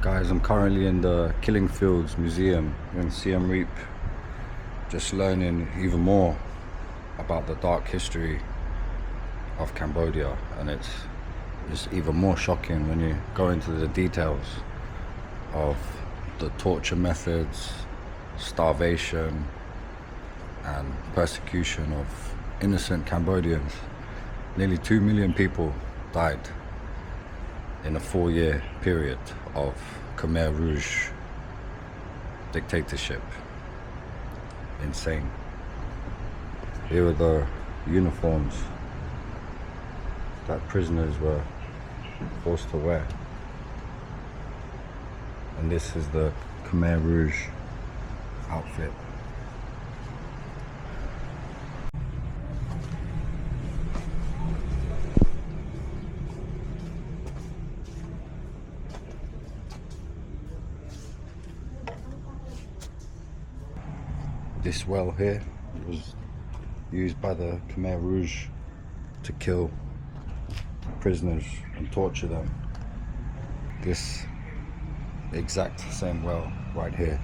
Guys, I'm currently in the Killing Fields Museum in Siem Reap, just learning even more about the dark history of Cambodia, and it's even more shocking when you go into the details of the torture methods, starvation and persecution of innocent Cambodians. Nearly 2 million people died in a 4-year period of Khmer Rouge dictatorship. Insane. Here are the uniforms that prisoners were forced to wear. And this is the Khmer Rouge outfit. This well here was used by the Khmer Rouge to kill prisoners and torture them. This exact same well right here.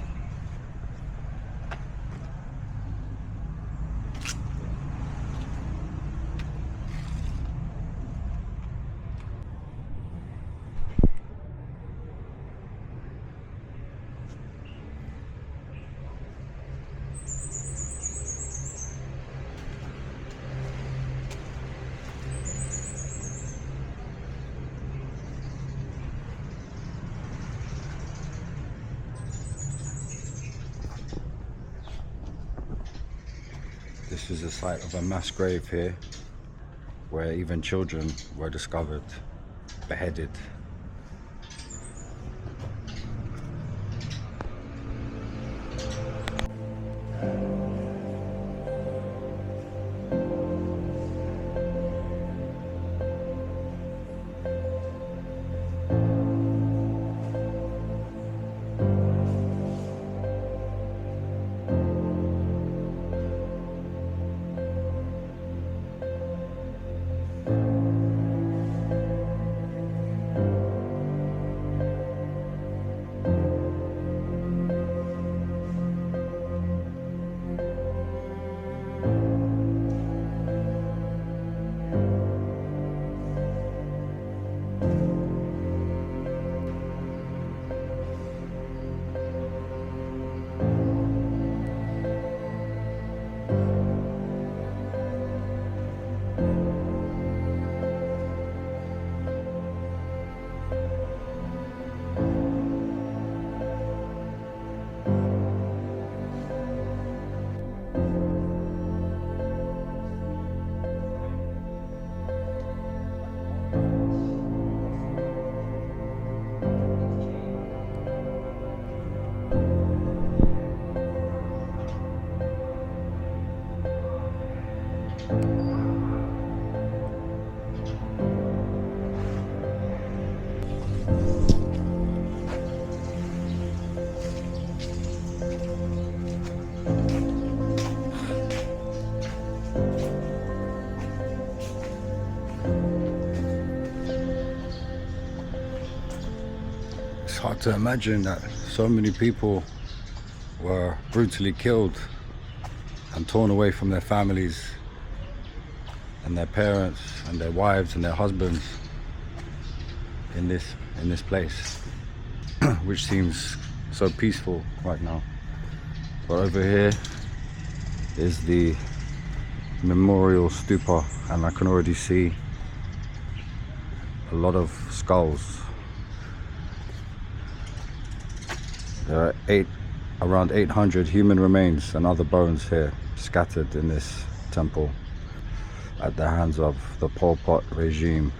This is the site of a mass grave here, where even children were discovered, beheaded. It's hard to imagine that so many people were brutally killed and torn away from their families and their parents and their wives and their husbands in this place, which seems so peaceful right now. But over here is the memorial stupa, and I can already see a lot of skulls. There are around 800 human remains and other bones here scattered in this temple at the hands of the Pol Pot regime.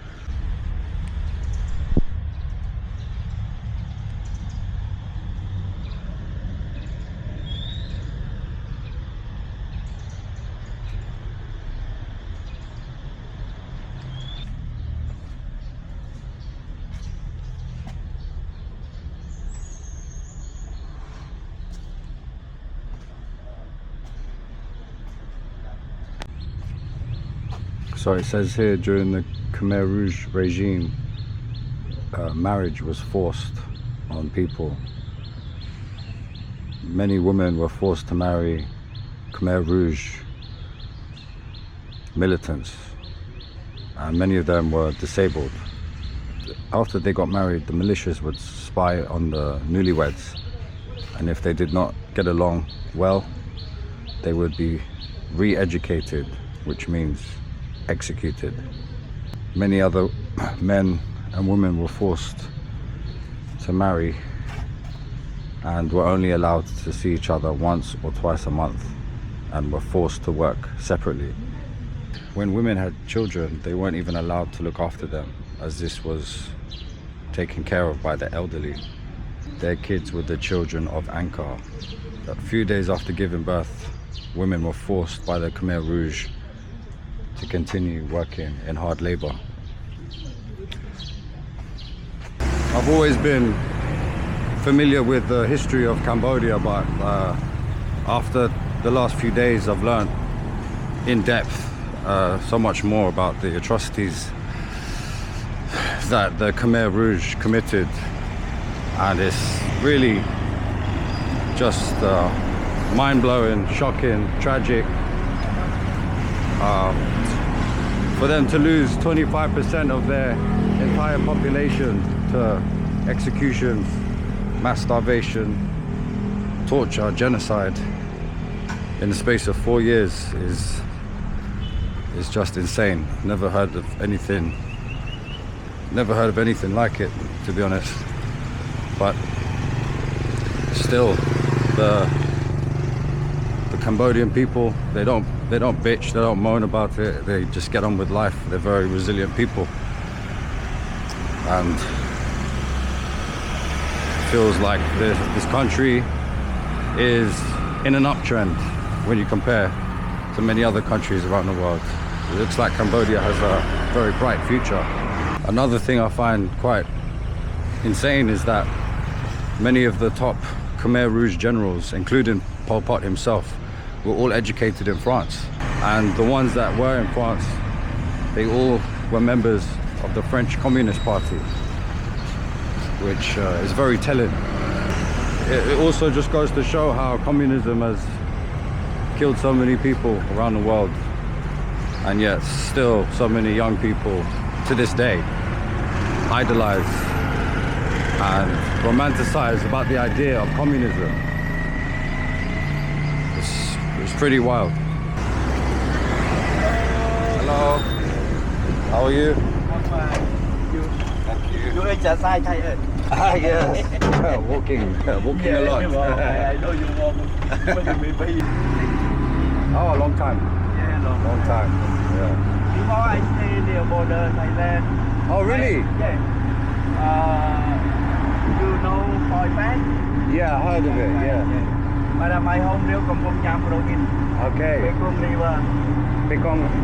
So it says here, during the Khmer Rouge regime, marriage was forced on people. Many women were forced to marry Khmer Rouge militants, and many of them were disabled. After they got married, the militias would spy on the newlyweds, and if they did not get along well, they would be re-educated, which means executed. Many other men and women were forced to marry and were only allowed to see each other once or twice a month, and were forced to work separately. When women had children, they weren't even allowed to look after them, as this was taken care of by the elderly. Their kids were the children of Angkar. A few days after giving birth, women were forced by the Khmer Rouge to continue working in hard labor. I've always been familiar with the history of Cambodia, but after the last few days I've learned in depth so much more about the atrocities that the Khmer Rouge committed, and it's really just mind-blowing, shocking, tragic. For them to lose 25% of their entire population to executions, mass starvation, torture, genocide in the space of 4 years is just insane. Never heard of anything like it, to be honest. But still, the Cambodian people, they don't bitch, they don't moan about it, they just get on with life. They're very resilient people, and it feels like this country is in an uptrend when you compare to many other countries around the world. It looks like Cambodia has a very bright future. Another thing I find quite insane is that many of the top Khmer Rouge generals, including Pol Pot himself, were all educated in France. And the ones that were in France, they all were members of the French Communist Party, which is very telling. It also just goes to show how communism has killed so many people around the world, and yet still so many young people to this day idolize and romanticize about the idea of communism. It's pretty wild. Hello. How are you? I'm fine. Thank you. You exercise, Thai? Yes. walking a lot. I know you walk. Oh, a long time. Yeah, Long time. Yeah. Before I stay near border Thailand. Oh, really? Yeah. You know Khoi Fan? Yeah, I heard of it. Yeah. But my home near Kampong Cham Province. Okay. Mekong River.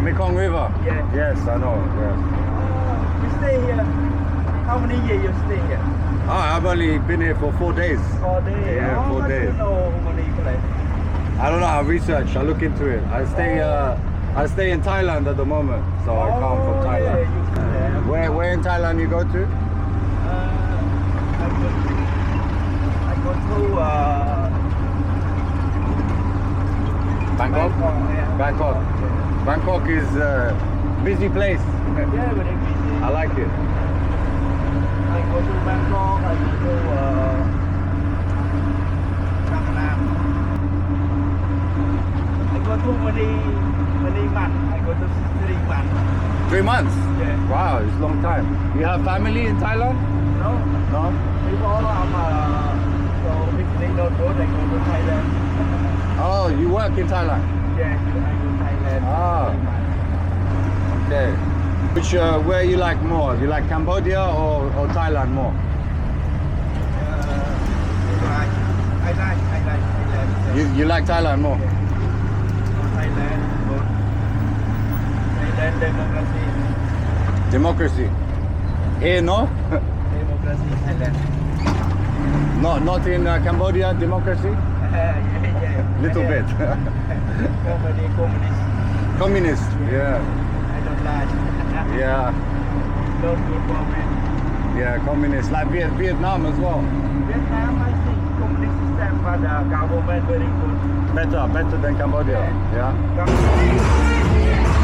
Mekong River. Yeah. Yes, I know. Yes. You stay here. How many years you stay here? I've only been here for 4 days. 4 days. Yeah, 4 days. You know how many places? I don't know. I research. I look into it. I stay in Thailand at the moment, so I come from Thailand. Yeah, Where in Thailand you go to? I go to Bangkok. yeah. Bangkok. Bangkok is a busy place. Yeah, very busy. I like it. I go to Bangkok, I go to Vietnam. I go to many months. I go to 3 months. 3 months? Yeah. Wow, it's a long time. You have family in Thailand? No? No? Before I'm so business not good, I go to Thailand. Oh, you work in Thailand? Yeah, I go to Thailand. Ah. 3 months. Okay. Which where you like more? You like Cambodia or Thailand more? I like Thailand. You like Thailand more? Thailand, good. Thailand democracy. Democracy. Here, no? Democracy, Thailand. Not in Cambodia, democracy? Yeah. Little bit. Communist. Communist, yeah. I don't like. Yeah. Don't good for me. Yeah, communist, like Vietnam as well. Vietnam, I think, communist system, but government very good. Better than Cambodia. Yeah. Cambodia.